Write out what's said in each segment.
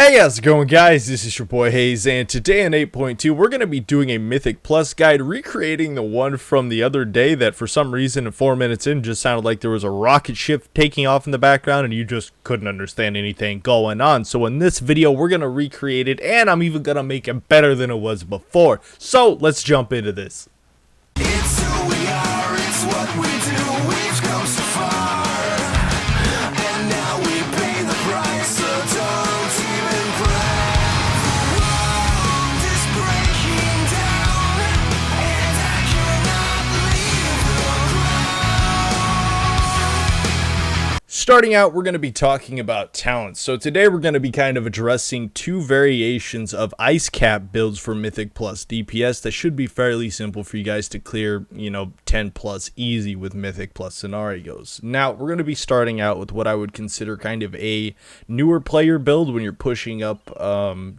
Hey, how's it going, guys? This is your boy Haze, and today in 8.2 we're going to be doing a Mythic Plus guide, recreating the one from the other day that for some reason 4 minutes in just sounded like there was a rocket ship taking off in the background and you just couldn't understand anything going on. So in this video we're going to recreate it, and I'm even going to make it better than it was before. So let's jump into this. It's who we are, it's what we do, we've come so far, and now we pay the price, so don't even cry. The world is breaking down, and I cannot leave the ground. Starting out, we're going to be talking about Talons. So today we're going to be kind of addressing two variations of Icecap builds for Mythic Plus DPS that should be fairly simple for you guys to clear, 10 plus easy with Mythic Plus scenarios. Now, we're going to be starting out with what I would consider kind of a newer player build when you're pushing up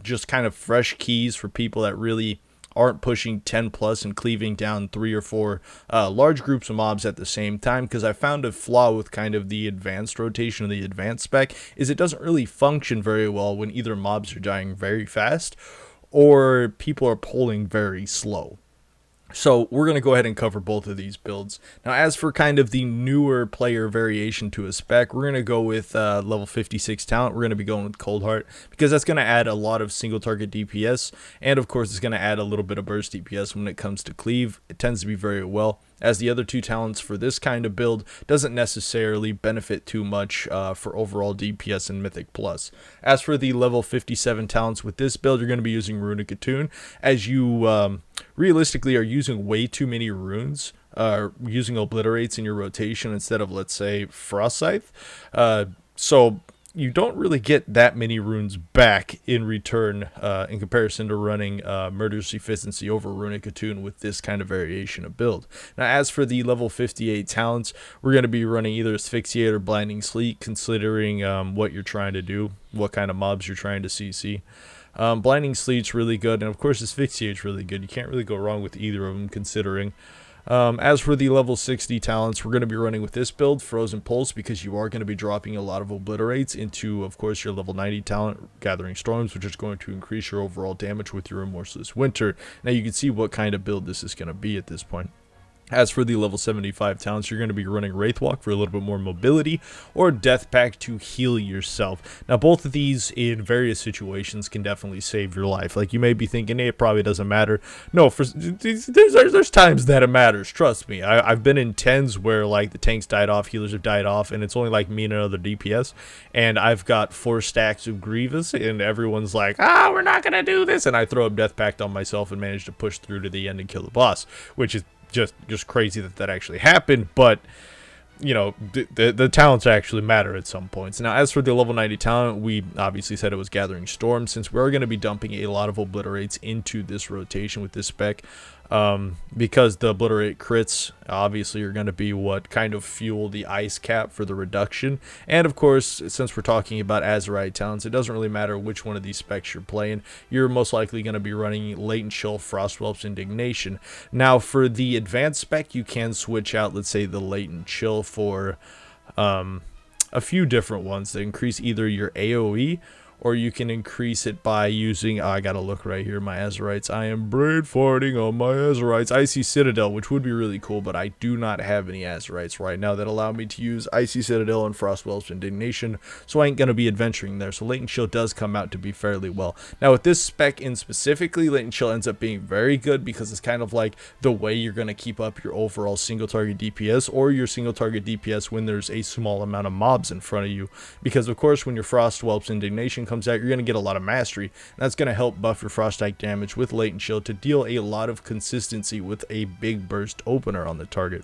just kind of fresh keys for people that really aren't pushing 10 plus and cleaving down 3 or 4 large groups of mobs at the same time, because I found a flaw with kind of the advanced rotation of the advanced spec is it doesn't really function very well when either mobs are dying very fast or people are pulling very slow. So we're going to go ahead and cover both of these builds. Now, as for kind of the newer player variation to a spec, we're going to go with level 56 talent. We're going to be going with Cold Heart because that's going to add a lot of single target DPS. And of course, it's going to add a little bit of burst DPS when it comes to cleave. It tends to be very well, as the other two talents for this kind of build doesn't necessarily benefit too much for overall DPS in Mythic Plus. As for the level 57 talents with this build, you're going to be using Runic Attune, as you realistically are using way too many runes, using obliterates in your rotation instead of, let's say, Frost Scythe. So you don't really get that many runes back in return in comparison to running Murderous Efficiency over Runic Attune with this kind of variation of build. Now, as for the level 58 talents, we're going to be running either Asphyxiate or Blinding Sleet, considering what you're trying to do, what kind of mobs you're trying to CC. Blinding Sleet's really good, and of course Asphyxiate's really good. You can't really go wrong with either of them, considering. As for the level 60 talents, we're going to be running with this build, Frozen Pulse, because you are going to be dropping a lot of obliterates into, of course, your level 90 talent, Gathering Storms, which is going to increase your overall damage with your Remorseless Winter. Now you can see what kind of build this is going to be at this point. As for the level 75 talents, you're going to be running Wraithwalk for a little bit more mobility, or Death Pact to heal yourself. Now, both of these in various situations can definitely save your life. Like, you may be thinking, hey, it probably doesn't matter. No, there's times that it matters. Trust me. I've been in 10s where, like, the tanks died off, healers have died off, and it's only, like, me and another DPS. And I've got 4 stacks of Grievous, and everyone's like, we're not going to do this. And I throw up Death Pact on myself and manage to push through to the end and kill the boss, which is just crazy that actually happened. But the talents actually matter at some points. Now, as for the level 90 talent, we obviously said it was Gathering Storm, since we're going to be dumping a lot of obliterates into this rotation with this spec, because the obliterate crits obviously are going to be what kind of fuel the Icecap for the reduction. And of course, since we're talking about Azerite talents, it doesn't really matter which one of these specs you're playing. You're most likely going to be running Latent Chill, Frostwhelp's Indignation. Now, for the advanced spec, you can switch out, let's say, the Latent Chill for a few different ones that increase either your AoE, or you can increase it by using, I gotta look right here, my Azerites. I am brain farting on my Azerites. Icy Citadel, which would be really cool, but I do not have any Azerites right now that allow me to use Icy Citadel and Frostwhelp's Indignation, so I ain't gonna be adventuring there. So Latent Chill does come out to be fairly well. Now, with this spec in specifically, Latent Chill ends up being very good because it's kind of like the way you're gonna keep up your overall single target DPS, or your single target DPS when there's a small amount of mobs in front of you. Because of course, when your Frostwhelp's Indignation comes out, you're going to get a lot of mastery, and that's going to help buff your frost type damage with Latent Chill to deal a lot of consistency with a big burst opener on the target.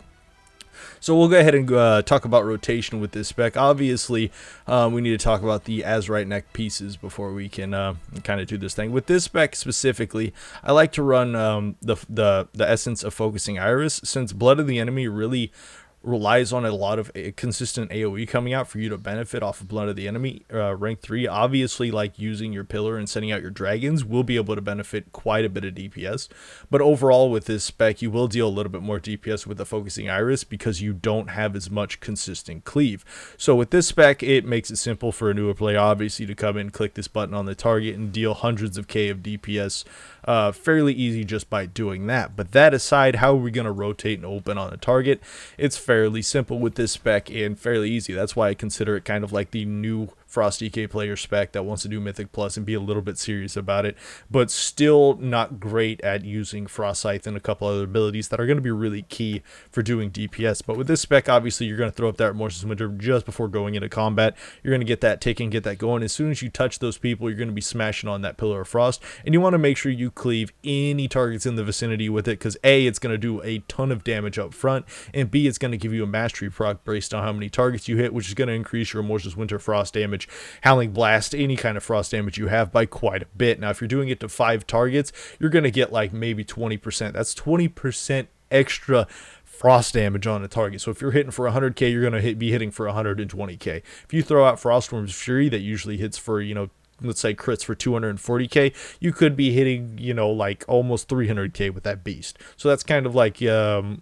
So we'll go ahead and talk about rotation with this spec. Obviously, we need to talk about the Azerite neck pieces before we can kind of do this thing. With this spec specifically, I like to run the essence of Focusing Iris, since Blood of the Enemy really relies on a lot of consistent AoE coming out for you to benefit off of Blood of the Enemy. Rank 3, obviously, like using your pillar and sending out your dragons will be able to benefit quite a bit of DPS, but overall with this spec you will deal a little bit more DPS with the focusing iris because you don't have as much consistent cleave. So with this spec, it makes it simple for a newer player obviously to come in, click this button on the target and deal hundreds of K of DPS fairly easy just by doing that. But that aside, how are we going to rotate and open on a target? It's fairly simple with this spec and fairly easy. That's why I consider it kind of like the new Frost DK player spec that wants to do Mythic Plus and be a little bit serious about it, but still not great at using Frost Scythe and a couple other abilities that are going to be really key for doing DPS. But with this spec, obviously, you're going to throw up that Remorseless Winter just before going into combat. You're going to get that ticking, get that going. As soon as you touch those people, you're going to be smashing on that Pillar of Frost, and you want to make sure you cleave any targets in the vicinity with it, because A, it's going to do a ton of damage up front, and B, it's going to give you a mastery proc based on how many targets you hit, which is going to increase your Remorseless Winter Frost damage, Howling Blast, any kind of frost damage you have by quite a bit. Now, if you're doing it to 5 targets, you're going to get like maybe 20%. That's 20% extra frost damage on a target. So if you're hitting for 100k, you're going to be hitting for 120k. If you throw out Frostworm's Fury that usually hits for, let's say crits for 240k, you could be hitting, like almost 300k with that beast. So that's kind of like the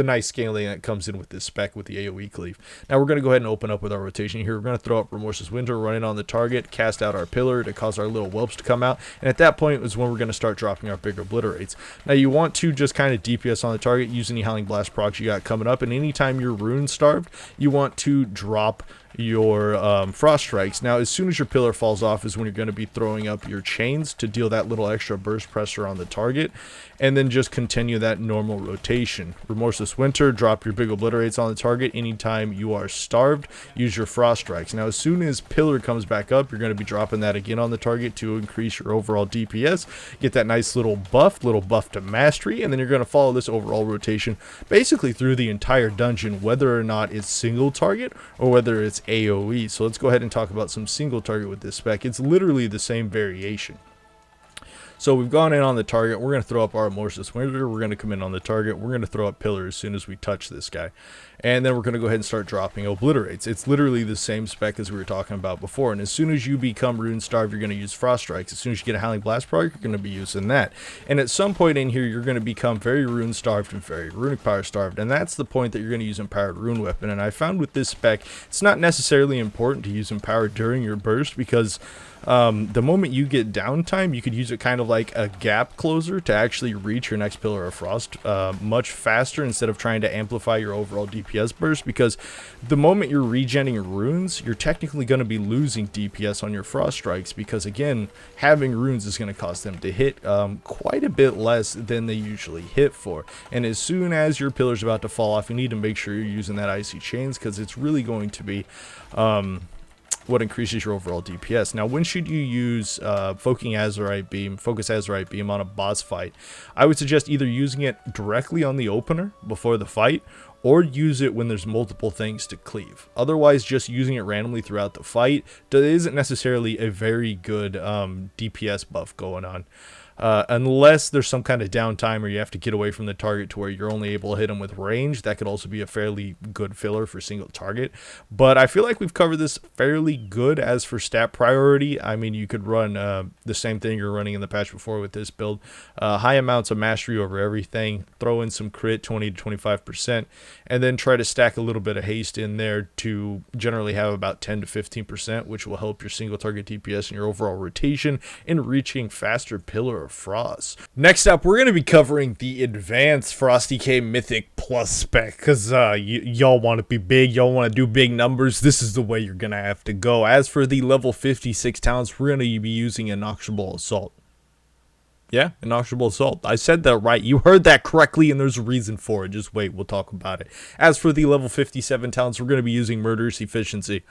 nice scaling that comes in with this spec with the AoE cleave. Now we're going to go ahead and open up with our rotation here. We're going to throw up Remorseless Winter, run in on the target, cast out our pillar to cause our little whelps to come out, and at that point is when we're going to start dropping our bigger obliterates. Now you want to just kind of DPS on the target, use any Howling Blast procs you got coming up, and anytime you're rune starved, you want to drop your frost strikes. Now as soon as your pillar falls off is when you're going to be throwing up your chains to deal that little extra burst pressure on the target, and then just continue that normal rotation. Remorseless Winter, drop your big obliterates on the target. Anytime you are starved, use your frost strikes. Now as soon as pillar comes back up, you're going to be dropping that again on the target to increase your overall DPS, get that nice little buff to mastery, and then you're going to follow this overall rotation basically through the entire dungeon, whether or not it's single target or whether it's AoE. So let's go ahead and talk about some single target with this spec. It's literally the same variation. So we've gone in on the target. We're going to throw up our Remorseless Winter. We're going to come in on the target. We're going to throw up pillar as soon as we touch this guy. And then we're going to go ahead and start dropping obliterates. It's literally the same spec as we were talking about before. And as soon as you become rune starved, you're going to use frost strikes. As soon as you get a Howling Blast proc, you're going to be using that. And at some point in here, you're going to become very rune starved and very runic power starved. And that's the point that you're going to use empowered rune weapon. And I found with this spec, it's not necessarily important to use empowered during your burst, because the moment you get downtime, you could use it kind of like a gap closer to actually reach your next Pillar of Frost much faster, instead of trying to amplify your overall DPS burst, because the moment you're regenning runes, you're technically going to be losing DPS on your frost strikes, because again, having runes is going to cause them to hit quite a bit less than they usually hit for. And as soon as your pillar's about to fall off, you need to make sure you're using that icy chains, because it's really going to be what increases your overall DPS. Now, when should you use Focus Azurite Beam on a boss fight? I would suggest either using it directly on the opener before the fight, or use it when there's multiple things to cleave. Otherwise, just using it randomly throughout the fight isn't necessarily a very good DPS buff going on. Unless there's some kind of downtime or you have to get away from the target to where you're only able to hit them with range. That could also be a fairly good filler for single target. But I feel like we've covered this fairly good. As for stat priority, I mean, you could run the same thing you're running in the patch before with this build. High amounts of mastery over everything. Throw in some crit, 20 to 25%. And then try to stack a little bit of haste in there to generally have about 10 to 15%, which will help your single target DPS and your overall rotation in reaching faster Pillar of Frost. Next up, we're going to be covering the advanced Frost DK Mythic Plus spec, because y'all want to be big, y'all want to do big numbers. This is the way you're going to have to go. As for the level 56 talents, we're going to be using Innoxiable Assault. Yeah, Innoxiable Assault. I said that right. You heard that correctly, and there's a reason for it. Just wait, we'll talk about it. As for the level 57 talents, we're going to be using Murderous Efficiency.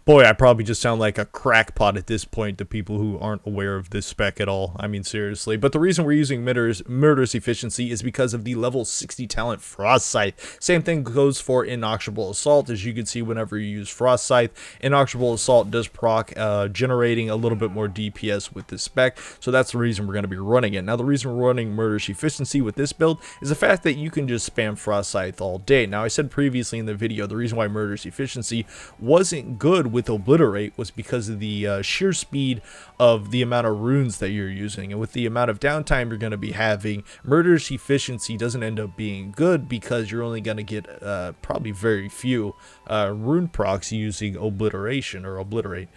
Boy, I probably just sound like a crackpot at this point to people who aren't aware of this spec at all. I mean, seriously. But the reason we're using Murderous Efficiency is because of the level 60 talent Frost Scythe. Same thing goes for Innoxiable Assault. As you can see, whenever you use Frost Scythe, Innoxiable Assault does proc, generating a little bit more DPS with this spec. So that's the reason we're going to be running running it. Now, the reason we're running Murderous Efficiency with this build is the fact that you can just spam Frost Scythe all day. Now, I said previously in the video, the reason why Murderous Efficiency wasn't good with Obliterate was because of the sheer speed of the amount of runes that you're using. And with the amount of downtime you're going to be having, Murderous Efficiency doesn't end up being good because you're only going to get probably very few rune procs using Obliteration or Obliterate.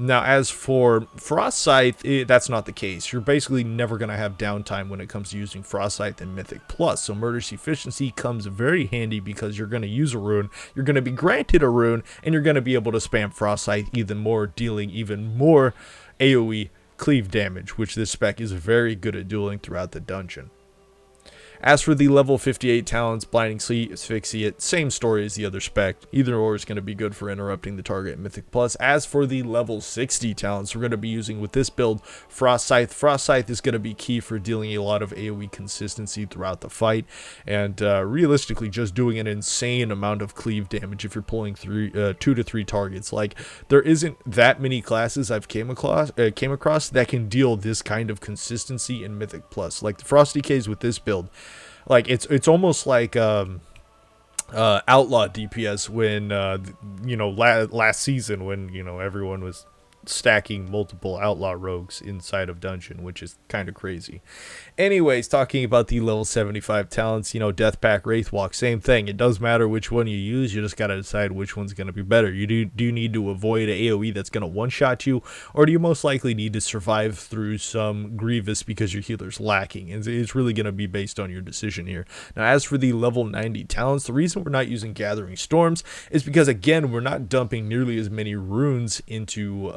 Now, as for Frost Scythe, that's not the case. You're basically never going to have downtime when it comes to using Frost Scythe and Mythic Plus. So Murderous Efficiency comes very handy because you're going to use a rune, you're going to be granted a rune, and you're going to be able to spam Frost Scythe even more, dealing even more AoE cleave damage, which this spec is very good at doing throughout the dungeon. As for the level 58 Talons, Blinding Sleep, Asphyxiate, same story as the other spec. Either or is going to be good for interrupting the target in Mythic Plus. As for the level 60 Talons, we're going to be using with this build Frost Scythe. Frost Scythe is going to be key for dealing a lot of AoE consistency throughout the fight, and realistically just doing an insane amount of cleave damage if you're pulling 2 to 3 targets. Like, there isn't that many classes I've came across that can deal this kind of consistency in Mythic Plus. Like the Frost DKs with this build, like it's almost like outlaw DPS when last season when everyone was stacking multiple outlaw rogues inside of dungeon, which is kind of crazy. Anyways, talking about the level 75 talents, Death Pack, Wraithwalk, same thing. It does matter which one you use, you just gotta decide which one's gonna be better. You do need to avoid an AoE that's gonna one-shot you, or do you most likely need to survive through some Grievous because your healer's lacking? And it's really gonna be based on your decision here. Now, as for the level 90 talents, the reason we're not using Gathering Storms is because, again, we're not dumping nearly as many runes into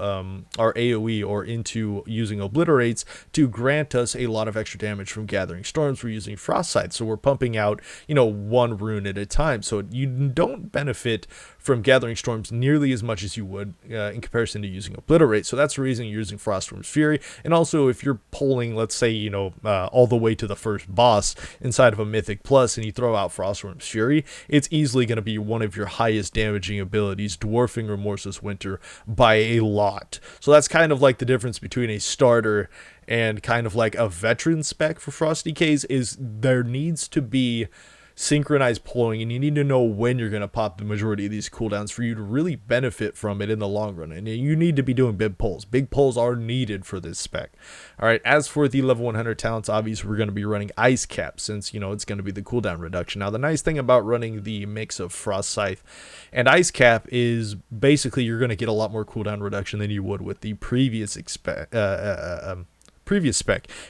our AoE or into using Obliterates to grant us a lot of extra damage from Gathering Storms. We're using Frost Scythe, so we're pumping out, one rune at a time. So you don't benefit from Gathering Storms nearly as much as you would in comparison to using Obliterate. So that's the reason you're using Frostworm's Fury. And also, if you're pulling, let's say, all the way to the first boss inside of a Mythic Plus and you throw out Frostworm's Fury, it's easily going to be one of your highest damaging abilities, dwarfing Remorseless Winter by a lot. So that's kind of like the difference between a starter and kind of like a veteran spec for Frost DKs, is there needs to be synchronized pulling, and you need to know when you're going to pop the majority of these cooldowns for you to really benefit from it in the long run. And you need to be doing big pulls. Big pulls are needed for this spec. All right, as for the level 100 talents, obviously we're going to be running Icecap, since it's going to be the cooldown reduction. Now, the nice thing about running the mix of Frost Scythe and Icecap is basically you're going to get a lot more cooldown reduction than you would with the previous spec.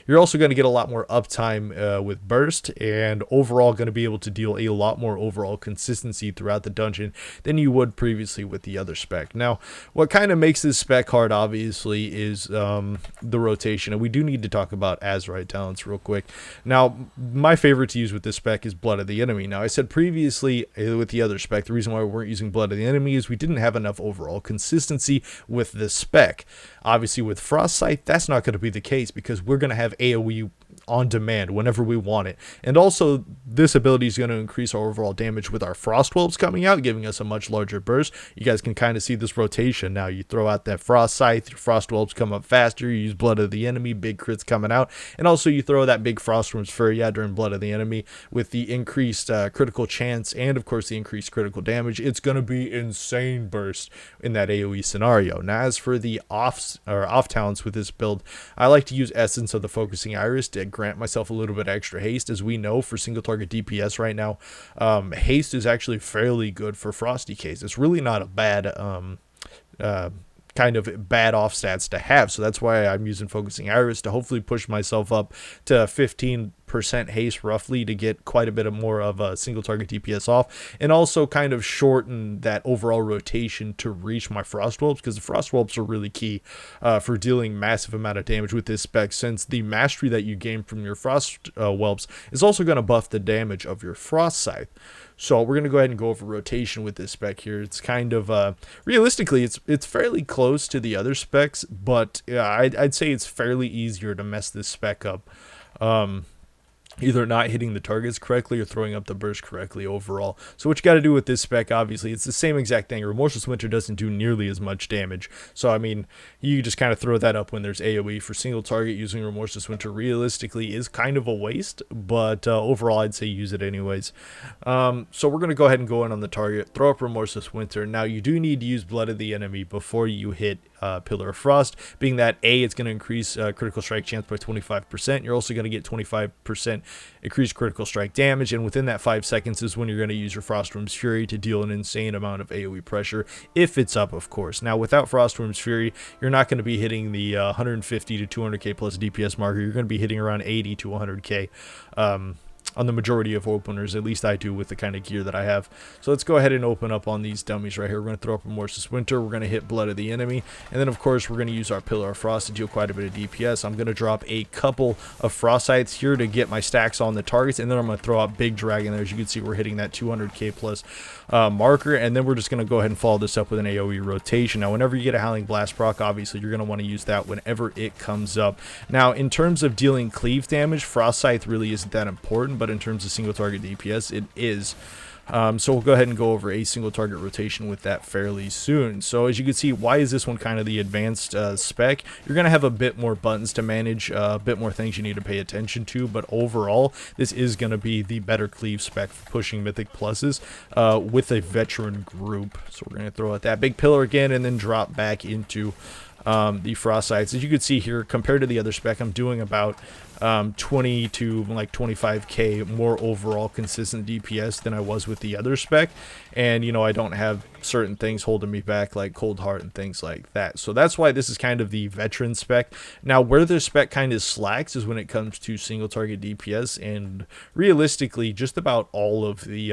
You're also going to get a lot more uptime with Burst, and overall going to be able to deal a lot more overall consistency throughout the dungeon than you would previously with the other spec. Now, what kind of makes this spec hard, obviously, is the rotation, and we do need to talk about Azerite talents real quick. Now, my favorite to use with this spec is Blood of the Enemy. Now, I said previously with the other spec, the reason why we weren't using Blood of the Enemy is we didn't have enough overall consistency with this spec. Obviously, with Frost Scythe, that's not going to be the case, because we're going to have AoE on demand whenever we want it. And also, this ability is going to increase our overall damage with our Frostwhelps coming out, giving us a much larger burst. You guys can kind of see this rotation now. You throw out that Frost Scythe, your Frostwhelps come up faster, you use Blood of the Enemy, big crits coming out, and also you throw that big Frostworm's Fury during Blood of the Enemy with the increased critical chance and, of course, the increased critical damage. It's going to be insane burst in that AoE scenario. Now, as for the off talents with this build, I like to use Essence of the Focusing Iris to grant myself a little bit extra haste. As we know, for single target DPS right now, haste is actually fairly good for Frost DKs. It's really not a bad kind of bad off stats to have, so that's why I'm using Focusing Iris to hopefully push myself up to 15% haste roughly to get quite a bit of more of a single target DPS off, and also kind of shorten that overall rotation to reach my Frostwhelps, because the Frostwhelps are really key for dealing massive amount of damage with this spec, since the mastery that you gain from your Frostwhelps is also going to buff the damage of your Frost Scythe. So we're going to go ahead and go over rotation with this spec here. It's kind of, realistically, it's fairly close to the other specs, but I'd say it's fairly easier to mess this spec up. either not hitting the targets correctly or throwing up the burst correctly overall. So what you got to do with this spec, obviously, it's the same exact thing. Remorseless Winter doesn't do nearly as much damage. So, I mean, you just kind of throw that up when there's AoE. For single target, using Remorseless Winter realistically is kind of a waste, but overall, I'd say use it anyways. So we're going to go ahead and go in on the target, throw up Remorseless Winter. Now, you do need to use Blood of the Enemy before you hit Pillar of Frost, being that A, it's going to increase critical strike chance by 25%. You're also going to get 25% increased critical strike damage, and within that 5 seconds is when you're going to use your Frostwyrm's Fury to deal an insane amount of AoE pressure, if it's up, of course. Now, without Frostwyrm's Fury, you're not going to be hitting the 150 to 200k plus DPS marker. You're going to be hitting around 80 to 100k. On the majority of openers, at least I do with the kind of gear that I have. So let's go ahead and open up on these dummies right here. We're going to throw up Remorseless Winter, we're going to hit Blood of the Enemy, and then of course we're going to use our Pillar of Frost to deal quite a bit of DPS. I'm going to drop a couple of Frost Scythes here to get my stacks on the targets, and then I'm going to throw out Big Dragon there. As you can see, we're hitting that 200k plus marker, and then we're just going to go ahead and follow this up with an AoE Rotation. Now, whenever you get a Howling Blast proc, obviously you're going to want to use that whenever it comes up. Now, in terms of dealing cleave damage, Frost Scythe really isn't that important, but in terms of single target DPS, it is. So we'll go ahead and go over a single target rotation with that fairly soon. So as you can see, why is this one kind of the advanced spec? You're going to have a bit more buttons to manage, a bit more things you need to pay attention to, but overall, this is going to be the better cleave spec for pushing Mythic Pluses with a veteran group. So we're going to throw out that big pillar again and then drop back into the Frost Scythes. As you can see here, compared to the other spec, I'm doing about 20 to like 25k more overall consistent DPS than I was with the other spec, and you know, I don't have certain things holding me back like Cold Heart and things like that. So that's why this is kind of the veteran spec. Now, where the spec kind of slacks is when it comes to single target DPS, and realistically just about all of the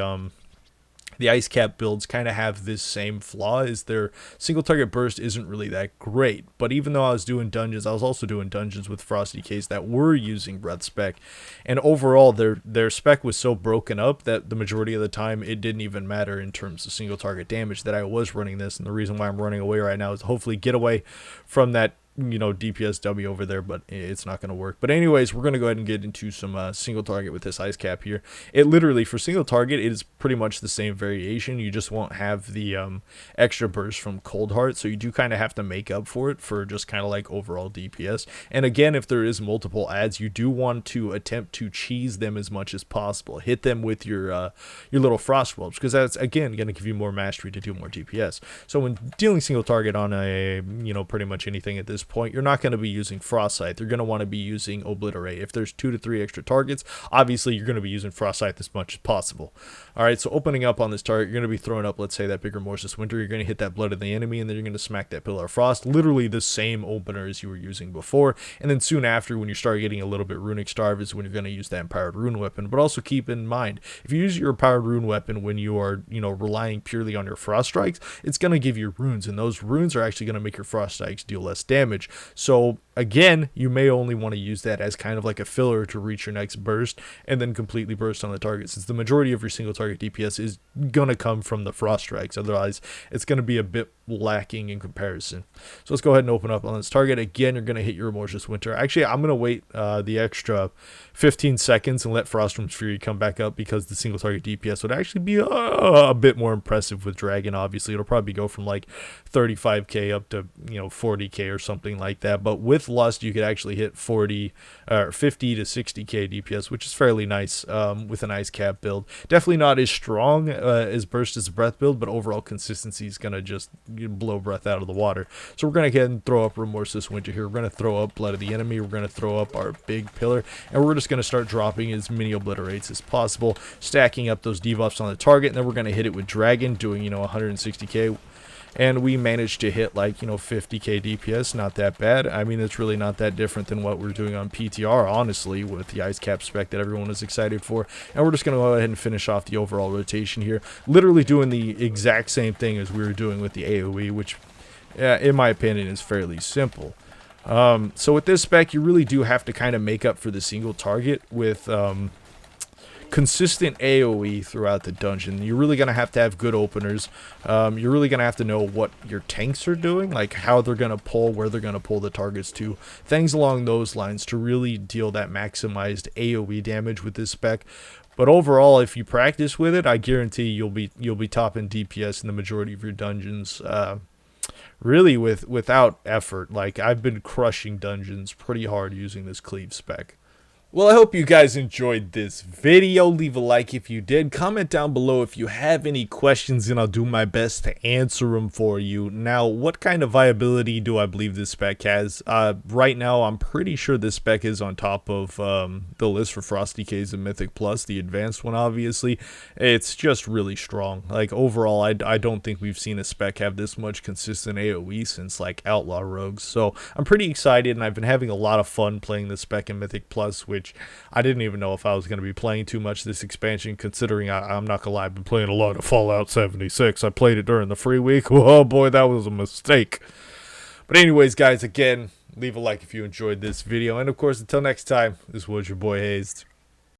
Icecap builds kind of have this same flaw, is their single target burst isn't really that great. But even though I was doing dungeons, I was also doing dungeons with Frosty Case that were using Breath Spec, and overall their spec was so broken up that the majority of the time it didn't even matter in terms of single target damage that I was running this. And the reason why I'm running away right now is to hopefully get away from that, you know, DPSW over there, but it's not going to work. But anyways, we're going to go ahead and get into some single target with this Icecap here. It literally, for single target, it is pretty much the same variation. You just won't have the extra burst from Cold Heart, so you do kind of have to make up for it for just kind of like overall DPS. And again, if there is multiple adds, you do want to attempt to cheese them as much as possible. Hit them with your little Frostwhelps, because that's again going to give you more mastery to do more DPS. So when dealing single target on a, you know, pretty much anything at this point, you're not going to be using Frost Scythe. You're going to want to be using Obliterate. If there's 2 to 3 extra targets, obviously you're going to be using Frost Scythe as much as possible. All right, so opening up on this target, you're going to be throwing up, let's say, that big Remorseless Winter. You're going to hit that Blood of the Enemy, and then you're going to smack that Pillar of Frost. Literally the same opener as you were using before. And then soon after, when you start getting a little bit Runic Starve, is when you're going to use that Empowered Rune Weapon. But also keep in mind, if you use your Empowered Rune Weapon when you are, you know, relying purely on your Frost Strikes, it's going to give you runes, and those runes are actually going to make your Frost Strikes deal less damage. So again, you may only want to use that as kind of like a filler to reach your next burst and then completely burst on the target, since the majority of your single target DPS is going to come from the Frost Strikes. Otherwise, it's going to be a bit lacking in comparison. So let's go ahead and open up on this target. Again, you're going to hit your Remorseless Winter. Actually, I'm going to wait the extra 15 seconds and let Frostwyrm's Fury come back up, because the single target DPS would actually be a bit more impressive with Dragon. Obviously, it'll probably go from like 35k up to, you know, 40k or something like that. But with Lust, you could actually hit 50 to 60k DPS, which is fairly nice with an Icecap build. Definitely not as strong as Burst as a Breath build, but overall consistency is going to just blow Breath out of the water. So we're going to go ahead and throw up Remorseless Winter here. We're going to throw up Blood of the Enemy. We're going to throw up our big pillar, and we're just going to start dropping as many Obliterates as possible, stacking up those debuffs on the target, and then we're going to hit it with Dragon, doing, you know, 160k. And we managed to hit like, you know, 50k DPS. Not that bad. I mean, it's really not that different than what we're doing on PTR, honestly, with the Icecap spec that everyone is excited for. And we're just going to go ahead and finish off the overall rotation here, literally doing the exact same thing as we were doing with the AoE, which, in my opinion, is fairly simple. So with this spec, you really do have to kind of make up for the single target with consistent AoE throughout the dungeon. You're really going to have good openers. You're really going to have to know what your tanks are doing, like how they're going to pull, where they're going to pull the targets to, things along those lines to really deal that maximized AoE damage with this spec. But overall, if you practice with it, I guarantee you'll be topping DPS in the majority of your dungeons. Really without effort. Like, I've been crushing dungeons pretty hard using this cleave spec. Well, I hope you guys enjoyed this video. Leave a like if you did. Comment down below if you have any questions, and I'll do my best to answer them for you. Now, what kind of viability do I believe this spec has? Right now, I'm pretty sure this spec is on top of the list for Frosty K's and Mythic Plus, the advanced one, obviously. It's just really strong. Like, overall, I don't think we've seen a spec have this much consistent AoE since, like, Outlaw Rogues. So, I'm pretty excited, and I've been having a lot of fun playing this spec in Mythic Plus, which I didn't even know if I was going to be playing too much this expansion, considering I'm not going to lie, I've been playing a lot of Fallout 76. I played it during the free week. Oh boy, that was a mistake. But anyways, guys, again, leave a like if you enjoyed this video. And of course, until next time, this was your boy Hazzed.